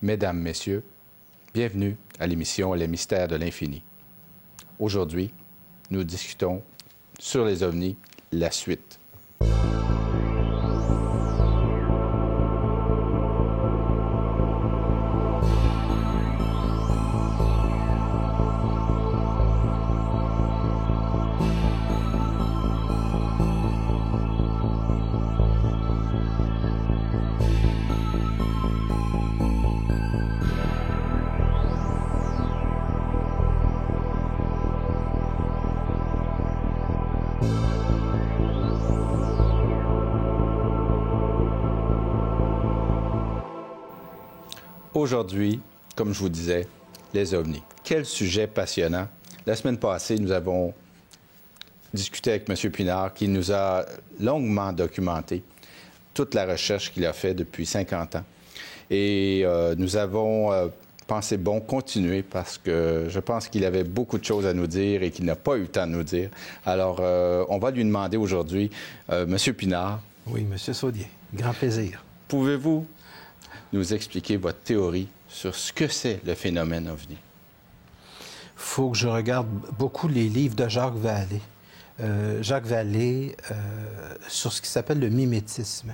Mesdames, Messieurs, bienvenue à l'émission Les Mystères de l'Infini. Aujourd'hui, nous discutons sur les ovnis, la suite. Aujourd'hui, comme je vous disais, les ovnis. Quel sujet passionnant. La semaine passée, nous avons discuté avec M. Pinard qui nous a longuement documenté toute la recherche qu'il a faite depuis 50 ans. Et nous avons pensé bon continuer parce que je pense qu'il avait beaucoup de choses à nous dire et qu'il n'a pas eu le temps de nous dire. Alors, on va lui demander aujourd'hui, M. Pinard. Oui, M. Saudier, grand plaisir. Pouvez-vous nous expliquer votre théorie sur ce que c'est le phénomène OVNI? Il faut que je regarde beaucoup les livres de Jacques Vallée. Jacques Vallée, sur ce qui s'appelle le mimétisme.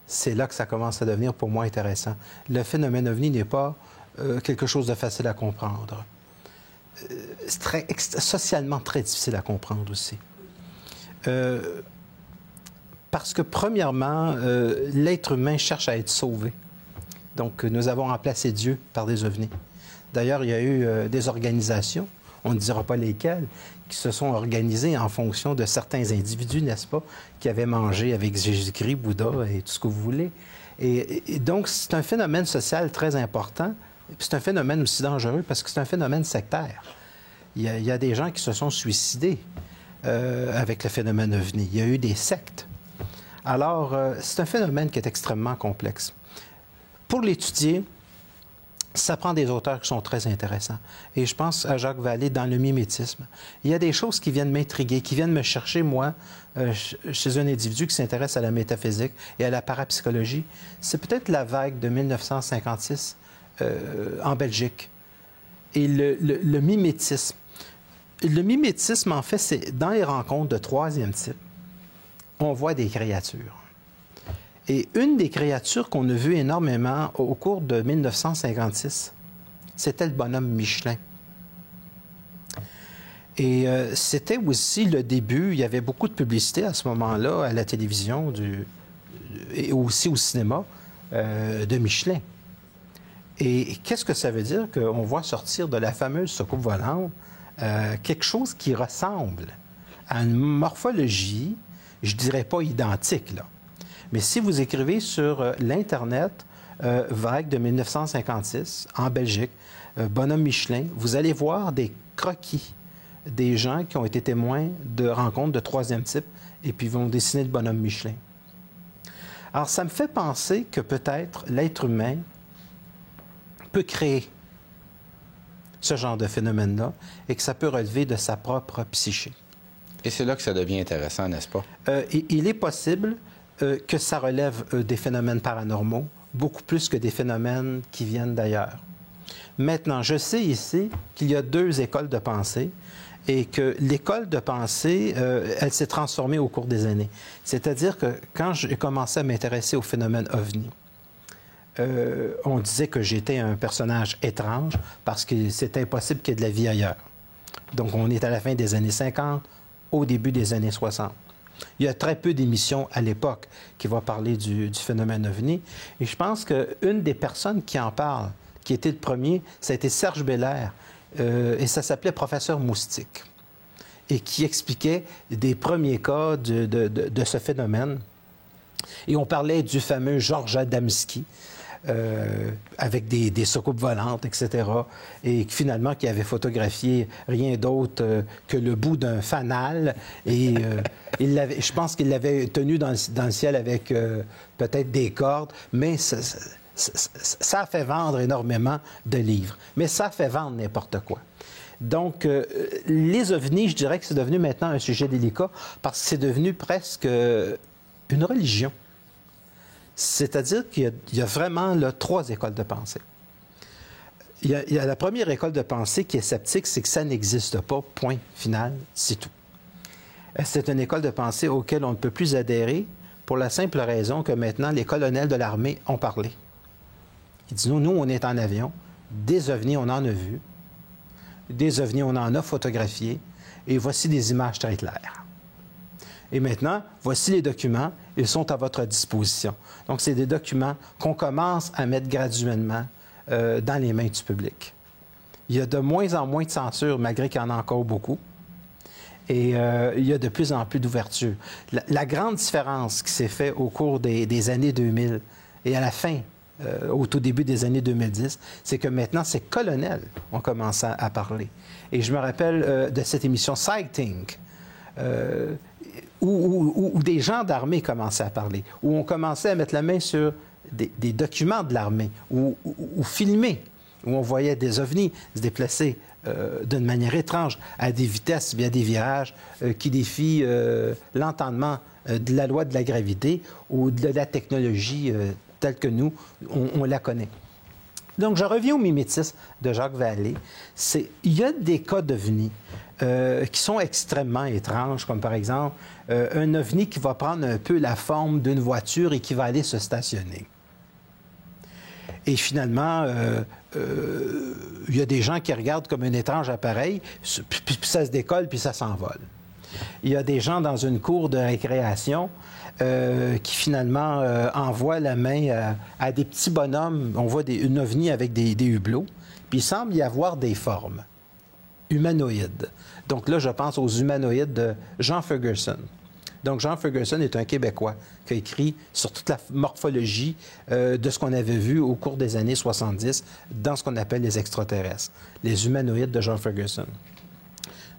C'est là que ça commence à devenir pour moi intéressant. Le phénomène OVNI n'est pas quelque chose de facile à comprendre. C'est socialement très difficile à comprendre aussi. Parce que, premièrement, l'être humain cherche à être sauvé. Donc, nous avons remplacé Dieu par des ovnis. D'ailleurs, il y a eu des organisations, on ne dira pas lesquelles, qui se sont organisées en fonction de certains individus, n'est-ce pas, qui avaient mangé avec Jésus-Christ, Bouddha et tout ce que vous voulez. Et donc, c'est un phénomène social très important. Puis c'est un phénomène aussi dangereux parce que c'est un phénomène sectaire. Il y a des gens qui se sont suicidés avec le phénomène OVNI. Il y a eu des sectes. Alors, c'est un phénomène qui est extrêmement complexe. Pour l'étudier, ça prend des auteurs qui sont très intéressants. Et je pense à Jacques Vallée dans le mimétisme. Il y a des choses qui viennent m'intriguer, qui viennent me chercher, moi, chez un individu qui s'intéresse à la métaphysique et à la parapsychologie. C'est peut-être la vague de 1956 en Belgique. Et le mimétisme. Le mimétisme, en fait, c'est dans les rencontres de troisième type, on voit des créatures. Et une des créatures qu'on a vues énormément au cours de 1956, c'était le bonhomme Michelin. Et c'était aussi le début, il y avait beaucoup de publicité à ce moment-là, à la télévision et aussi au cinéma, de Michelin. Et qu'est-ce que ça veut dire? Qu'on voit sortir de la fameuse soucoupe volante quelque chose qui ressemble à une morphologie, je ne dirais pas identique, là. Mais si vous écrivez sur l'Internet, vague de 1956, en Belgique, bonhomme Michelin, vous allez voir des croquis des gens qui ont été témoins de rencontres de troisième type et puis vont dessiner le bonhomme Michelin. Alors, ça me fait penser que peut-être l'être humain peut créer ce genre de phénomène-là et que ça peut relever de sa propre psyché. Et c'est là que ça devient intéressant, n'est-ce pas? Il est possible que ça relève des phénomènes paranormaux, beaucoup plus que des phénomènes qui viennent d'ailleurs. Maintenant, je sais ici qu'il y a deux écoles de pensée et que l'école de pensée, elle s'est transformée au cours des années. C'est-à-dire que quand j'ai commencé à m'intéresser au phénomène OVNI, on disait que j'étais un personnage étrange parce que c'était impossible qu'il y ait de la vie ailleurs. Donc, on est à la fin des années 50, au début des années 60. Il y a très peu d'émissions à l'époque qui vont parler du phénomène OVNI. Et je pense qu'une des personnes qui en parle, qui était le premier, ça a été Serge Belair, et ça s'appelait Professeur Moustique, et qui expliquait des premiers cas de ce phénomène. Et on parlait du fameux Georges Adamski, avec des soucoupes volantes, etc. Et finalement, qui avait photographié rien d'autre que le bout d'un fanal. Et je pense qu'il l'avait tenu dans le ciel avec peut-être des cordes, mais ça a fait vendre énormément de livres. Mais ça a fait vendre n'importe quoi. Donc, les ovnis, je dirais que c'est devenu maintenant un sujet délicat parce que c'est devenu presque une religion. C'est-à-dire qu'il y a vraiment là, 3 écoles de pensée. Il y a la première école de pensée qui est sceptique, c'est que ça n'existe pas, point final, c'est tout. C'est une école de pensée auquel on ne peut plus adhérer pour la simple raison que maintenant, les colonels de l'armée ont parlé. Ils disent, nous, on est en avion, des ovnis, on en a vu, des ovnis, on en a photographié, et voici des images très claires. Et maintenant, voici les documents, ils sont à votre disposition. Donc, c'est des documents qu'on commence à mettre graduellement dans les mains du public. Il y a de moins en moins de censure, malgré qu'il y en a encore beaucoup. Et il y a de plus en plus d'ouverture. La grande différence qui s'est faite au cours des années 2000 et à la fin, au tout début des années 2010, c'est que maintenant, ces colonels ont commencé à parler. Et je me rappelle de cette émission Sighting, où des gens d'armée commençaient à parler, où on commençait à mettre la main sur des documents de l'armée, ou filmer, où on voyait des ovnis se déplacer d'une manière étrange, à des vitesses, bien des virages qui défient l'entendement de la loi de la gravité ou de la technologie telle que nous, on la connaît. Donc, je reviens au mimétisme de Jacques Vallée. Il y a des cas d'ovnis qui sont extrêmement étranges, comme par exemple un ovni qui va prendre un peu la forme d'une voiture et qui va aller se stationner. Et finalement, il y a des gens qui regardent comme un étrange appareil, puis ça se décolle, puis ça s'envole. Il y a des gens dans une cour de récréation qui finalement envoient la main à des petits bonhommes. On voit une ovni avec des hublots, puis il semble y avoir des formes humanoïdes. Donc là, je pense aux humanoïdes de Jean Ferguson. Donc, Jean Ferguson est un Québécois qui a écrit sur toute la morphologie de ce qu'on avait vu au cours des années 70 dans ce qu'on appelle les extraterrestres, les humanoïdes de Jean Ferguson.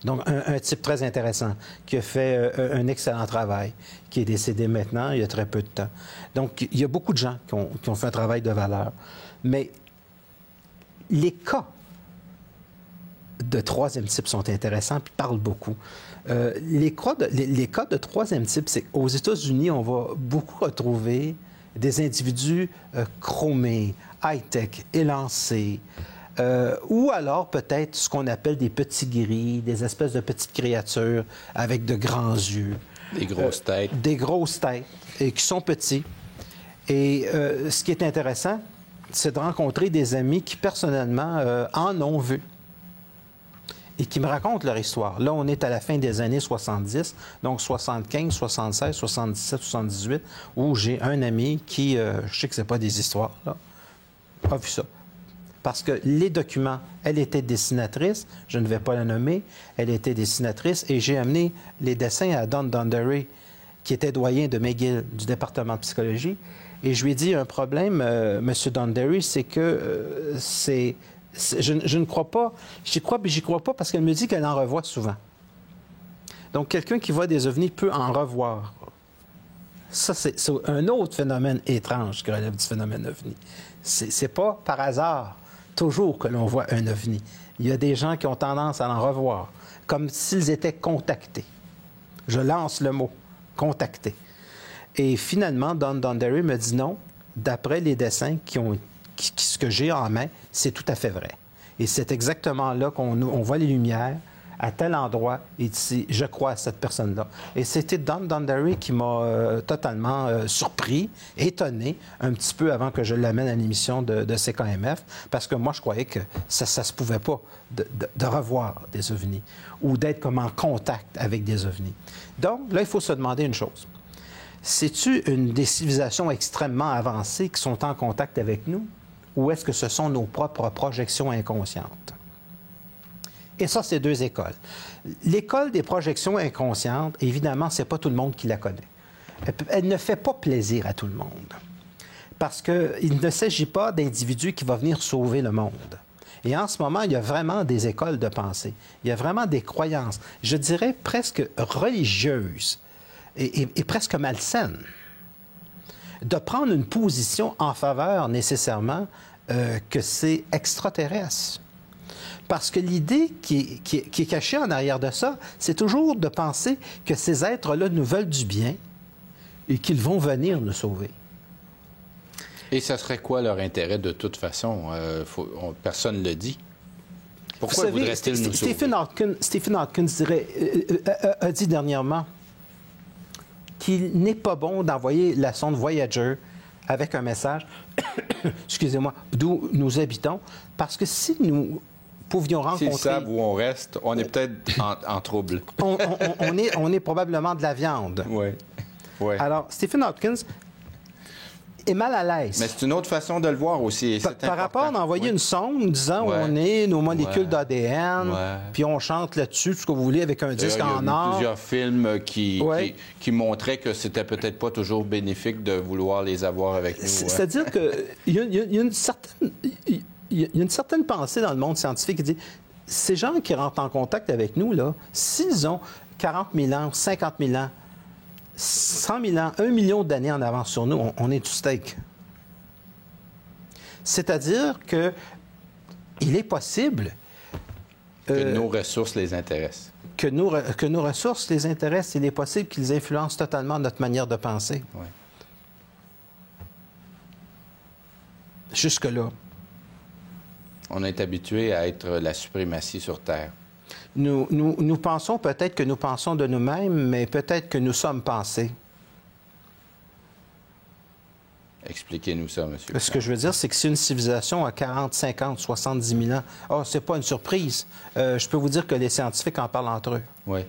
Donc, un type très intéressant qui a fait un excellent travail, qui est décédé maintenant, il y a très peu de temps. Donc, il y a beaucoup de gens qui ont fait un travail de valeur. Mais les cas de troisième type sont intéressants puis parlent beaucoup. Les cas de troisième type, c'est qu'aux États-Unis, on va beaucoup retrouver des individus chromés, high-tech, élancés, ou alors peut-être ce qu'on appelle des petits gris, des espèces de petites créatures avec de grands yeux. Des grosses têtes. Des grosses têtes, et qui sont petits. Et ce qui est intéressant, c'est de rencontrer des amis qui, personnellement, en ont vu et qui me racontent leur histoire. Là, on est à la fin des années 70, donc 75, 76, 77, 78, où j'ai un ami qui, je sais que ce n'est pas des histoires, là, a vu ça. Parce que les documents, elle était dessinatrice, je ne vais pas la nommer, elle était dessinatrice, et j'ai amené les dessins à Don Dunderry, qui était doyen de McGill, du département de psychologie, et je lui ai dit, un problème, M. Dunderry, c'est que je ne crois pas, j'y crois pas parce qu'elle me dit qu'elle en revoit souvent. Donc, quelqu'un qui voit des ovnis peut en revoir. Ça, c'est un autre phénomène étrange qui relève du phénomène ovni. C'est pas par hasard toujours que l'on voit un ovni. Il y a des gens qui ont tendance à en revoir, comme s'ils étaient contactés. Je lance le mot « contactés ». Et finalement, Don Dunderry me dit non, d'après les dessins ce que j'ai en main, c'est tout à fait vrai. Et c'est exactement là qu'on voit les lumières, à tel endroit, et ici, je crois à cette personne-là. Et c'était Don Dunderry qui m'a totalement surpris, étonné, un petit peu avant que je l'amène à l'émission de CKMF, parce que moi, je croyais que ça se pouvait pas de revoir des ovnis ou d'être comme en contact avec des ovnis. Donc, là, il faut se demander une chose. C'est-tu des civilisations extrêmement avancées qui sont en contact avec nous, ou est-ce que ce sont nos propres projections inconscientes? Et ça, c'est 2 écoles. L'école des projections inconscientes, évidemment, ce n'est pas tout le monde qui la connaît. Elle ne fait pas plaisir à tout le monde. Parce qu'il ne s'agit pas d'individus qui vont venir sauver le monde. Et en ce moment, il y a vraiment des écoles de pensée. Il y a vraiment des croyances, je dirais presque religieuses et presque malsaines, de prendre une position en faveur nécessairement que c'est extraterrestre. Parce que l'idée qui est cachée en arrière de ça, c'est toujours de penser que ces êtres-là nous veulent du bien et qu'ils vont venir nous sauver. Et ça serait quoi leur intérêt de toute façon? Personne ne le dit. Pourquoi voudrait-il nous sauver? Stephen Hawking a dit dernièrement qu'il n'est pas bon d'envoyer la sonde Voyager avec un message, excusez-moi, d'où nous habitons, parce que si nous pouvions rencontrer... S'ils savent où on reste, on est peut-être en trouble. on est probablement de la viande. Oui. Ouais. Alors, Stephen Hawking est mal à l'aise. Mais c'est une autre façon de le voir aussi. Par rapport d'envoyer une sonde disant où on est, nos molécules d'ADN, puis on chante là-dessus, tout ce que vous voulez, avec un disque en or. Il y a plusieurs films qui montraient que c'était peut-être pas toujours bénéfique de vouloir les avoir avec nous. C'est-à-dire qu'il y a une certaine pensée dans le monde scientifique qui dit ces gens qui rentrent en contact avec nous, là, s'ils ont 40 000 ans, 50 000 ans, 100 000 ans, 1 million d'années en avance sur nous, on est du steak. C'est-à-dire qu'il est possible... que nos ressources les intéressent. Que nos ressources les intéressent. Il est possible qu'ils influencent totalement notre manière de penser. Ouais. Jusque-là. On est habitué à être la suprématie sur Terre. Nous pensons peut-être que nous pensons de nous-mêmes, mais peut-être que nous sommes pensés. Expliquez-nous ça, monsieur. Ce que je veux dire, c'est que si une civilisation a 40, 50, 70 000 ans, c'est pas une surprise. Je peux vous dire que les scientifiques en parlent entre eux. Oui.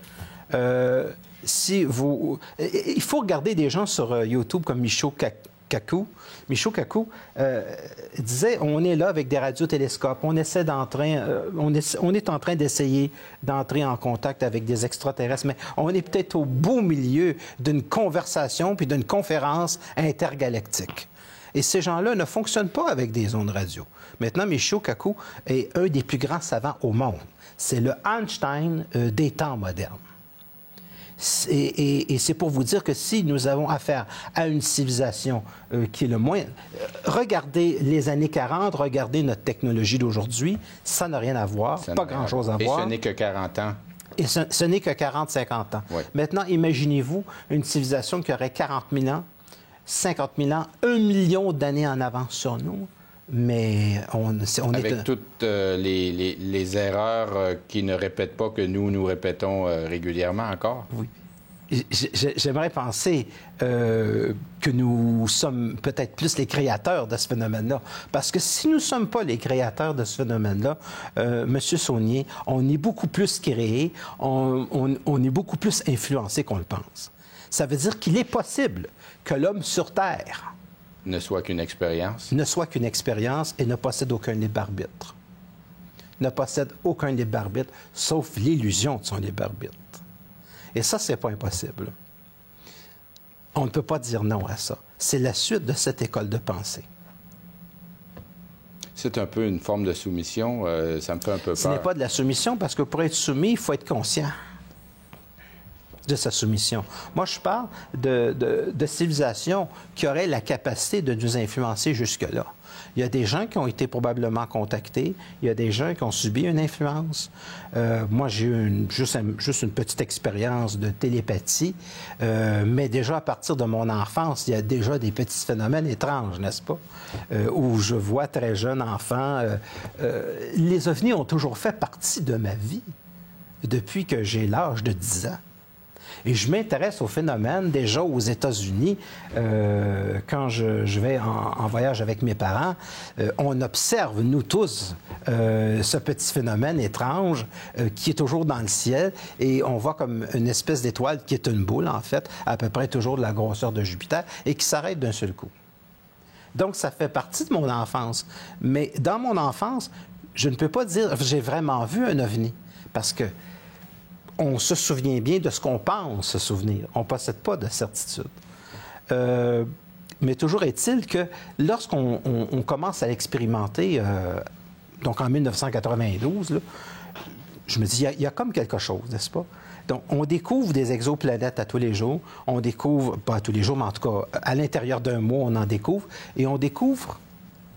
Il faut regarder des gens sur YouTube comme Michio Kaku. Michio Kaku disait on est là avec des radiotélescopes, on est en train d'essayer d'entrer en contact avec des extraterrestres, mais on est peut-être au beau milieu d'une conversation puis d'une conférence intergalactique. Et ces gens-là ne fonctionnent pas avec des ondes radio. Maintenant, Michio Kaku est un des plus grands savants au monde. C'est le Einstein des temps modernes. Et c'est pour vous dire que si nous avons affaire à une civilisation qui est le moins... regardez les années 40, regardez notre technologie d'aujourd'hui, ça n'a rien à voir, pas grand-chose à voir. Et ce n'est que 40 ans. Et ce n'est que 40-50 ans. Oui. Maintenant, imaginez-vous une civilisation qui aurait 40 000 ans, 50 000 ans, 1 million d'années en avance sur nous. Mais avec toutes les erreurs qui ne répètent pas que nous répétons régulièrement encore. Oui. J'aimerais penser que nous sommes peut-être plus les créateurs de ce phénomène-là. Parce que si nous ne sommes pas les créateurs de ce phénomène-là, M. Saunier, on est beaucoup plus créé, on est beaucoup plus influencé qu'on le pense. Ça veut dire qu'il est possible que l'homme sur Terre ne soit qu'une expérience. Ne soit qu'une expérience et ne possède aucun libre arbitre. Ne possède aucun libre arbitre, sauf l'illusion de son libre arbitre. Et ça, c'est pas impossible. On ne peut pas dire non à ça. C'est la suite de cette école de pensée. C'est un peu une forme de soumission. Ça me fait un peu peur. Ce n'est pas de la soumission, parce que pour être soumis, il faut être conscient de sa soumission. Moi, je parle de civilisations qui auraient la capacité de nous influencer jusque-là. Il y a des gens qui ont été probablement contactés. Il y a des gens qui ont subi une influence. Moi, j'ai eu juste une petite expérience de télépathie. Mais déjà, à partir de mon enfance, il y a déjà des petits phénomènes étranges, n'est-ce pas? Où je vois très jeune enfant. Les ovnis ont toujours fait partie de ma vie depuis que j'ai l'âge de 10 ans. Et je m'intéresse au phénomène déjà aux États-Unis. Quand je vais en voyage avec mes parents, on observe, nous tous, ce petit phénomène étrange qui est toujours dans le ciel. Et on voit comme une espèce d'étoile qui est une boule, en fait, à peu près toujours de la grosseur de Jupiter, et qui s'arrête d'un seul coup. Donc, ça fait partie de mon enfance. Mais dans mon enfance, je ne peux pas dire j'ai vraiment vu un ovni, parce que on se souvient bien de ce qu'on pense se souvenir. On ne possède pas de certitude. Mais toujours est-il que lorsqu'on commence à l'expérimenter, donc en 1992, là, je me dis, il y a comme quelque chose, n'est-ce pas? Donc, on découvre des exoplanètes à tous les jours. On découvre, pas à tous les jours, mais en tout cas, à l'intérieur d'un mois, on en découvre. Et on découvre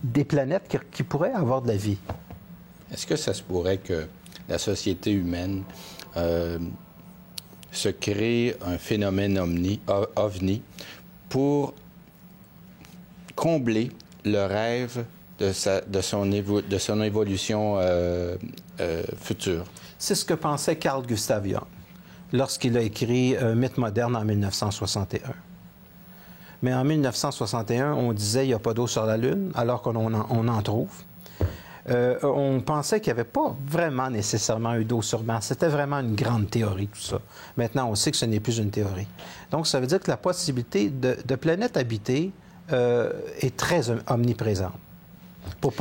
des planètes qui pourraient avoir de la vie. Est-ce que ça se pourrait que la société humaine se crée un phénomène ovni pour combler le rêve de son évolution future? C'est ce que pensait Carl Gustav Jung lorsqu'il a écrit Mythe moderne en 1961. Mais en 1961, on disait qu'il n'y a pas d'eau sur la Lune, alors qu'on en trouve. On pensait qu'il n'y avait pas vraiment nécessairement eu d'eau sur Mars. C'était vraiment une grande théorie, tout ça. Maintenant, on sait que ce n'est plus une théorie. Donc, ça veut dire que la possibilité de planètes habitées est très omniprésente. Pour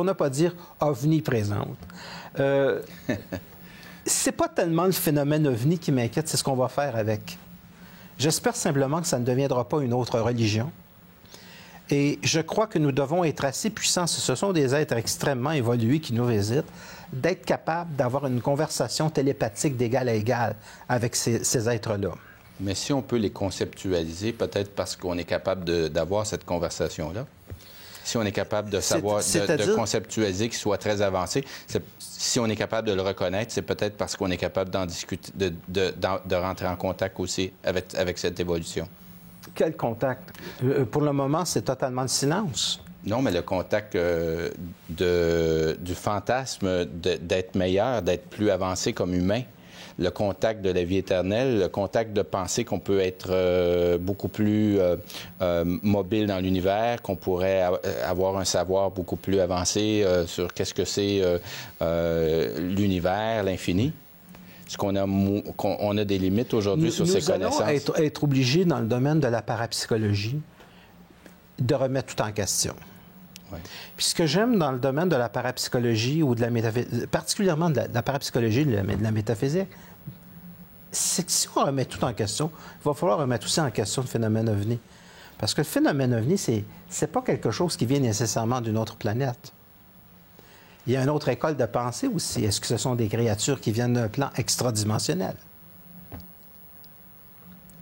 ne pas dire omniprésente. C'est pas tellement le phénomène ovni qui m'inquiète, c'est ce qu'on va faire avec. J'espère simplement que ça ne deviendra pas une autre religion. Et je crois que nous devons être assez puissants, ce sont des êtres extrêmement évolués qui nous visitent, d'être capables d'avoir une conversation télépathique d'égal à égal avec ces êtres-là. Mais si on peut les conceptualiser, peut-être parce qu'on est capable d'avoir cette conversation-là, si on est capable de savoir, de conceptualiser, qu'il soit très avancé, si on est capable de le reconnaître, c'est peut-être parce qu'on est capable d'en discuter, de rentrer en contact aussi avec cette évolution. Quel contact? Pour le moment, c'est totalement le silence. Non, mais le contact du fantasme d'être meilleur, d'être plus avancé comme humain, le contact de la vie éternelle, le contact de penser qu'on peut être beaucoup plus mobile dans l'univers, qu'on pourrait avoir un savoir beaucoup plus avancé sur qu'est-ce que c'est l'univers, l'infini. Est-ce qu'on a des limites aujourd'hui sur ces connaissances? Nous allons être obligés, dans le domaine de la parapsychologie, de remettre tout en question. Oui. Puis ce que j'aime dans le domaine de la parapsychologie ou de la métaphysique, particulièrement de la parapsychologie et de la métaphysique, c'est que si on remet tout en question, il va falloir remettre aussi en question le phénomène ovni. Parce que le phénomène ovni, c'est pas quelque chose qui vient nécessairement d'une autre planète. Il y a une autre école de pensée aussi. Est-ce que ce sont des créatures qui viennent d'un plan extradimensionnel?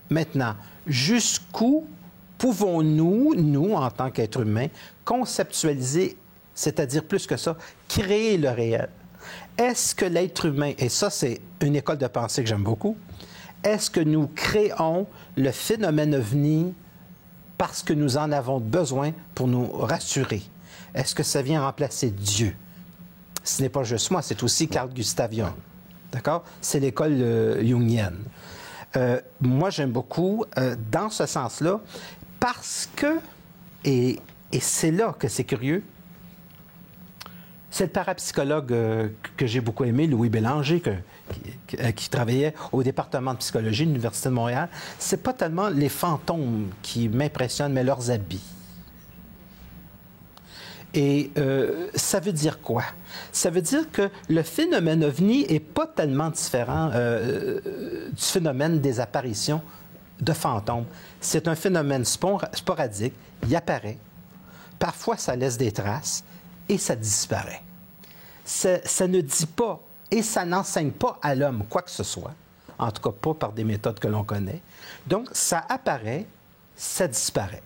Maintenant, jusqu'où pouvons-nous, nous, en tant qu'êtres humains, conceptualiser, c'est-à-dire plus que ça, créer le réel? Est-ce que l'être humain, et ça c'est une école de pensée que j'aime beaucoup, est-ce que nous créons le phénomène ovni parce que nous en avons besoin pour nous rassurer? Est-ce que ça vient remplacer Dieu? Ce n'est pas juste moi, c'est aussi Carl Gustav Jung. D'accord? C'est l'école jungienne. Moi, j'aime beaucoup dans ce sens-là parce que, et c'est là que c'est curieux, c'est le parapsychologue que j'ai beaucoup aimé, Louis Bélanger, qui travaillait au département de psychologie de l'Université de Montréal. C'est pas tellement les fantômes qui m'impressionnent, mais leurs habits. Et ça veut dire quoi? Ça veut dire que le phénomène ovni n'est pas tellement différent du phénomène des apparitions de fantômes. C'est un phénomène sporadique, il apparaît, parfois ça laisse des traces et ça disparaît. Ça ne dit pas et ça n'enseigne pas à l'homme quoi que ce soit, en tout cas pas par des méthodes que l'on connaît. Donc ça apparaît, ça disparaît.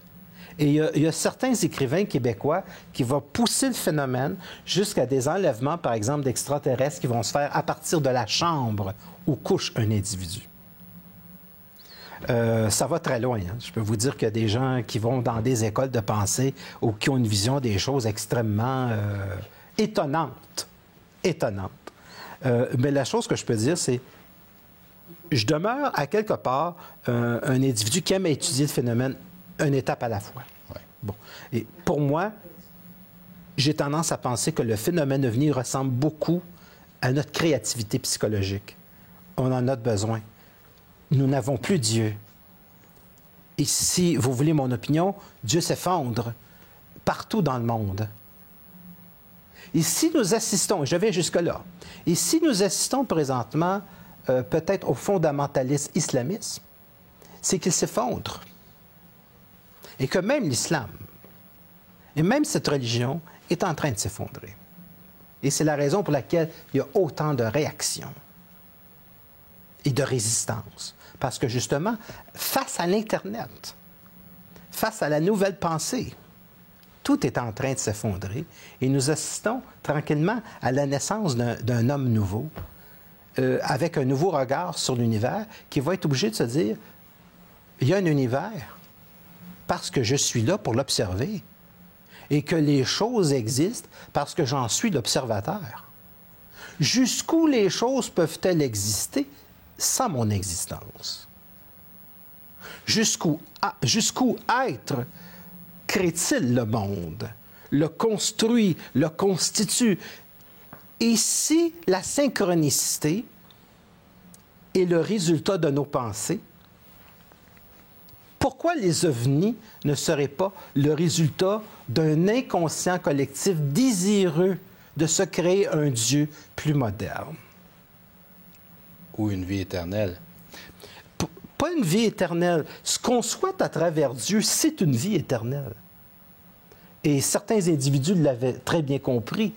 Et il y a certains écrivains québécois qui vont pousser le phénomène jusqu'à des enlèvements, par exemple, d'extraterrestres qui vont se faire à partir de la chambre où couche un individu. Ça va très loin. Hein. Je peux vous dire qu'il y a des gens qui vont dans des écoles de pensée ou qui ont une vision des choses extrêmement étonnantes. Mais la chose que je peux dire, c'est je demeure à quelque part un individu qui aime étudier le phénomène une étape à la fois. Ouais. Bon. Et pour moi, j'ai tendance à penser que le phénomène ovni ressemble beaucoup à notre créativité psychologique. On en a besoin. Nous n'avons plus Dieu. Et si vous voulez mon opinion, Dieu s'effondre partout dans le monde. Et si nous assistons, je vais jusque-là, et si nous assistons présentement peut-être au fondamentalisme islamiste, c'est qu'il s'effondre. Et que même l'islam, et même cette religion, est en train de s'effondrer. Et c'est la raison pour laquelle il y a autant de réactions et de résistance. Parce que justement, face à l'Internet, face à la nouvelle pensée, tout est en train de s'effondrer et nous assistons tranquillement à la naissance d'un homme nouveau, avec un nouveau regard sur l'univers qui va être obligé de se dire, il y a un univers, parce que je suis là pour l'observer, et que les choses existent parce que j'en suis l'observateur. Jusqu'où les choses peuvent-elles exister sans mon existence? Jusqu'où être crée-t-il le monde, le construit, le constitue? Et si la synchronicité est le résultat de nos pensées, pourquoi les ovnis ne seraient pas le résultat d'un inconscient collectif désireux de se créer un Dieu plus moderne? Ou une vie éternelle. Pas une vie éternelle. Ce qu'on souhaite à travers Dieu, c'est une vie éternelle. Et certains individus l'avaient très bien compris.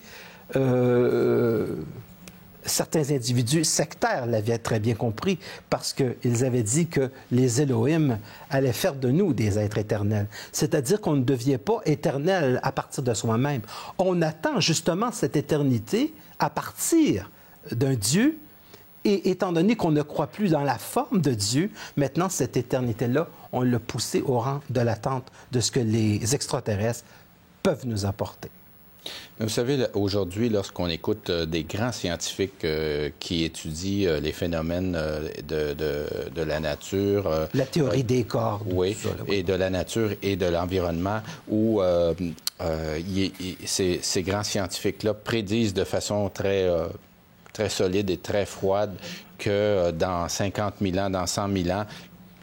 Certains individus sectaires l'avaient très bien compris parce qu'ils avaient dit que les Elohim allaient faire de nous des êtres éternels. C'est-à-dire qu'on ne devient pas éternel à partir de soi-même. On attend justement cette éternité à partir d'un Dieu. Et étant donné qu'on ne croit plus dans la forme de Dieu, maintenant, cette éternité-là, on l'a poussée au rang de l'attente de ce que les extraterrestres peuvent nous apporter. Vous savez, aujourd'hui, lorsqu'on écoute des grands scientifiques qui étudient les phénomènes de la nature... la théorie des cordes. Oui, ça, là, et de la nature et de l'environnement, où ces grands scientifiques-là prédisent de façon très solide et très froide que dans 50 000 ans, dans 100 000 ans,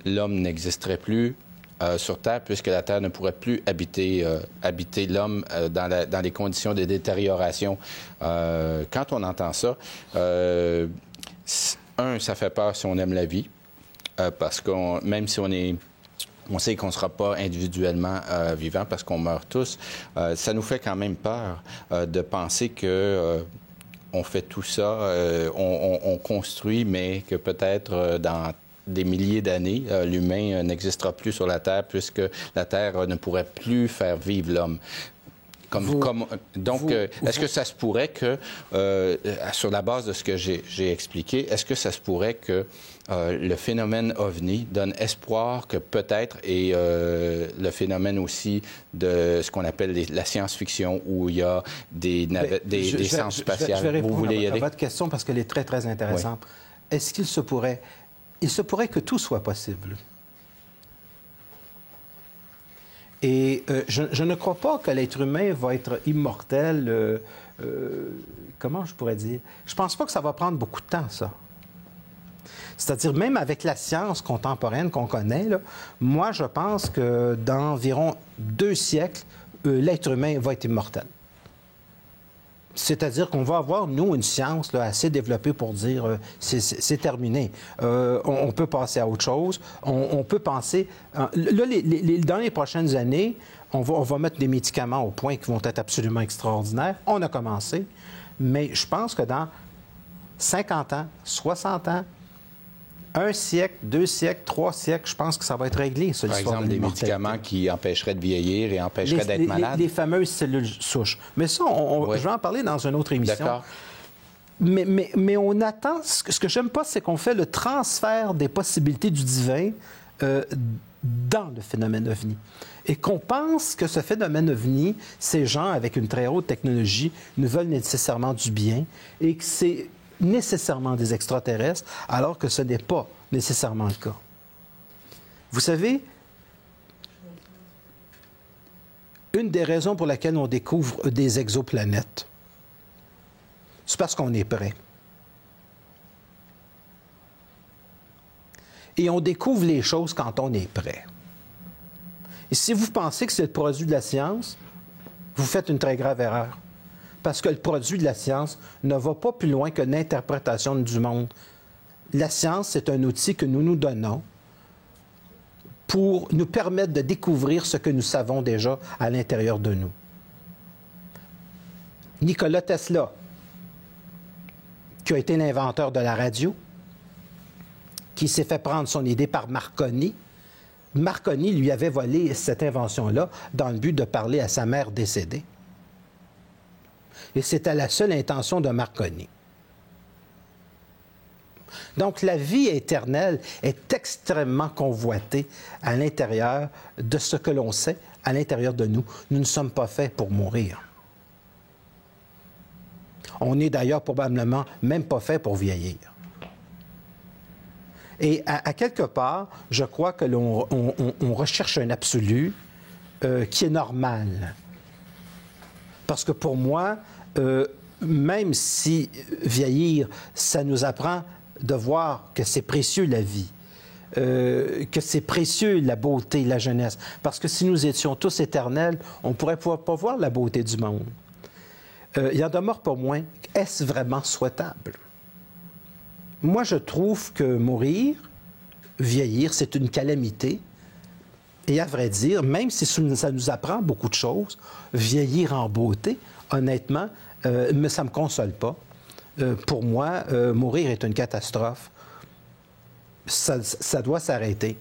l'homme n'existerait plus sur Terre, puisque la Terre ne pourrait plus habiter l'homme dans les conditions de détérioration. Quand on entend ça, ça fait peur si on aime la vie, parce que même si on sait qu'on ne sera pas individuellement vivant parce qu'on meurt tous, ça nous fait quand même peur de penser que... on fait tout ça, on construit, mais que peut-être dans des milliers d'années, l'humain n'existera plus sur la Terre puisque la Terre ne pourrait plus faire vivre l'homme. Est-ce que ça se pourrait que, sur la base de ce que j'ai expliqué, est-ce que ça se pourrait que le phénomène OVNI donne espoir que peut-être, et le phénomène aussi de ce qu'on appelle la science-fiction, où il y a des sciences spatiales. Je vais répondre à votre question parce qu'elle est très, très intéressante. Oui. Est-ce qu'il se pourrait... Il se pourrait que tout soit possible. Et je ne crois pas que l'être humain va être immortel. Comment je pourrais dire? Je ne pense pas que ça va prendre beaucoup de temps, ça. C'est-à-dire, même avec la science contemporaine qu'on connaît, là, moi, je pense que dans environ 2 siècles, l'être humain va être immortel. C'est-à-dire qu'on va avoir, nous, une science là, assez développée pour dire c'est terminé. On peut passer à autre chose. On peut penser... Là, dans les prochaines années, on va mettre des médicaments au point qui vont être absolument extraordinaires. On a commencé. Mais je pense que dans 50 ans, 60 ans, 1 siècle, 2 siècles, 3 siècles, je pense que ça va être réglé, ça, l'histoire de l'immortalité. Par exemple, des médicaments qui empêcheraient de vieillir et empêcheraient d'être malade. Les fameuses cellules souches. Mais ça, je vais en parler dans une autre émission. D'accord. Mais on attend... Ce que j'aime pas, c'est qu'on fait le transfert des possibilités du divin dans le phénomène OVNI. Et qu'on pense que ce phénomène OVNI, ces gens avec une très haute technologie nous veulent nécessairement du bien et que c'est nécessairement des extraterrestres, alors que ce n'est pas nécessairement le cas. Vous savez, une des raisons pour laquelle on découvre des exoplanètes, c'est parce qu'on est prêt. Et on découvre les choses quand on est prêt. Et si vous pensez que c'est le produit de la science, vous faites une très grave erreur. Parce que le produit de la science ne va pas plus loin que l'interprétation du monde. La science, c'est un outil que nous nous donnons pour nous permettre de découvrir ce que nous savons déjà à l'intérieur de nous. Nikola Tesla, qui a été l'inventeur de la radio, qui s'est fait prendre son idée par Marconi. Marconi lui avait volé cette invention-là dans le but de parler à sa mère décédée. Et c'était la seule intention de Marconi. Donc, la vie éternelle est extrêmement convoitée à l'intérieur de ce que l'on sait à l'intérieur de nous, nous ne sommes pas faits pour mourir. On n'est d'ailleurs probablement même pas fait pour vieillir. Et à quelque part, je crois que on recherche un absolu qui est normal. Parce que pour moi, même si vieillir, ça nous apprend de voir que c'est précieux la vie, que c'est précieux la beauté, la jeunesse. Parce que si nous étions tous éternels, on ne pourrait pas voir la beauté du monde. Il en demeure pas moins, est-ce vraiment souhaitable? Moi, je trouve que mourir, vieillir, c'est une calamité. Et à vrai dire, même si ça nous apprend beaucoup de choses, vieillir en beauté, honnêtement, ça ne me console pas. Pour moi, mourir est une catastrophe. Ça doit s'arrêter.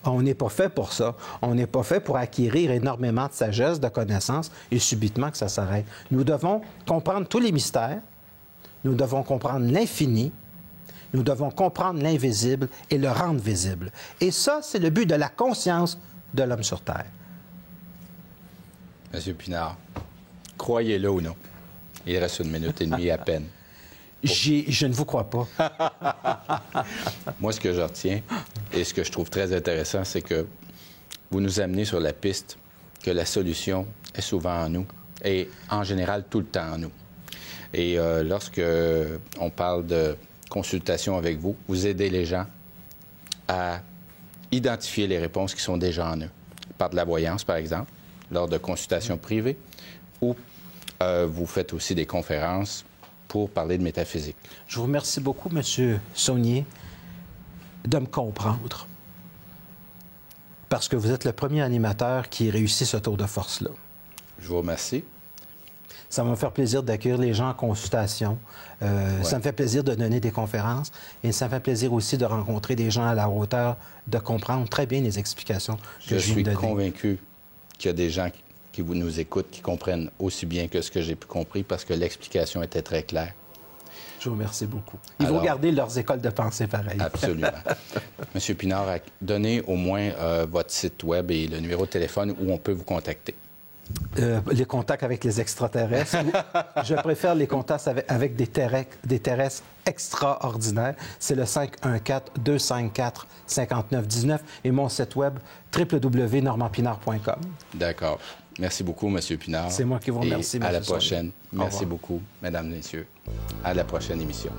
On n'est pas fait pour ça. On n'est pas fait pour acquérir énormément de sagesse, de connaissances, et subitement que ça s'arrête. Nous devons comprendre tous les mystères. Nous devons comprendre l'infini. Nous devons comprendre l'invisible et le rendre visible. Et ça, c'est le but de la conscience de l'homme sur Terre. Monsieur Pinard, croyez-le ou non, il reste 1 minute et demie à peine. Je ne vous crois pas. Moi, ce que je retiens et ce que je trouve très intéressant, c'est que vous nous amenez sur la piste que la solution est souvent en nous et en général tout le temps en nous. Et lorsque on parle de consultation avec vous, vous aidez les gens à identifier les réponses qui sont déjà en eux, par de la voyance, par exemple, lors de consultations privées, ou vous faites aussi des conférences pour parler de métaphysique. Je vous remercie beaucoup, M. Saunier, de me comprendre. Parce que vous êtes le premier animateur qui réussit ce tour de force-là. Je vous remercie. Ça va me faire plaisir d'accueillir les gens en consultation. Ça me fait plaisir de donner des conférences. Et ça me fait plaisir aussi de rencontrer des gens à la hauteur, de comprendre très bien les explications que je viens de donner. Je suis convaincu qu'il y a des gens qui nous écoutent, qui comprennent aussi bien que ce que j'ai pu comprendre, parce que l'explication était très claire. Je vous remercie beaucoup. Ils vont garder leurs écoles de pensée pareil. Absolument. Monsieur Pinard, donnez au moins votre site web et le numéro de téléphone où on peut vous contacter. Les contacts avec les extraterrestres. Je préfère les contacts avec des terrestres extraordinaires. C'est le 514-254-5919 et mon site web www.normandpinard.com. D'accord. Merci beaucoup, M. Pinard. C'est moi qui vous remercie, M. À la prochaine. Merci beaucoup, mesdames, messieurs. À la prochaine émission.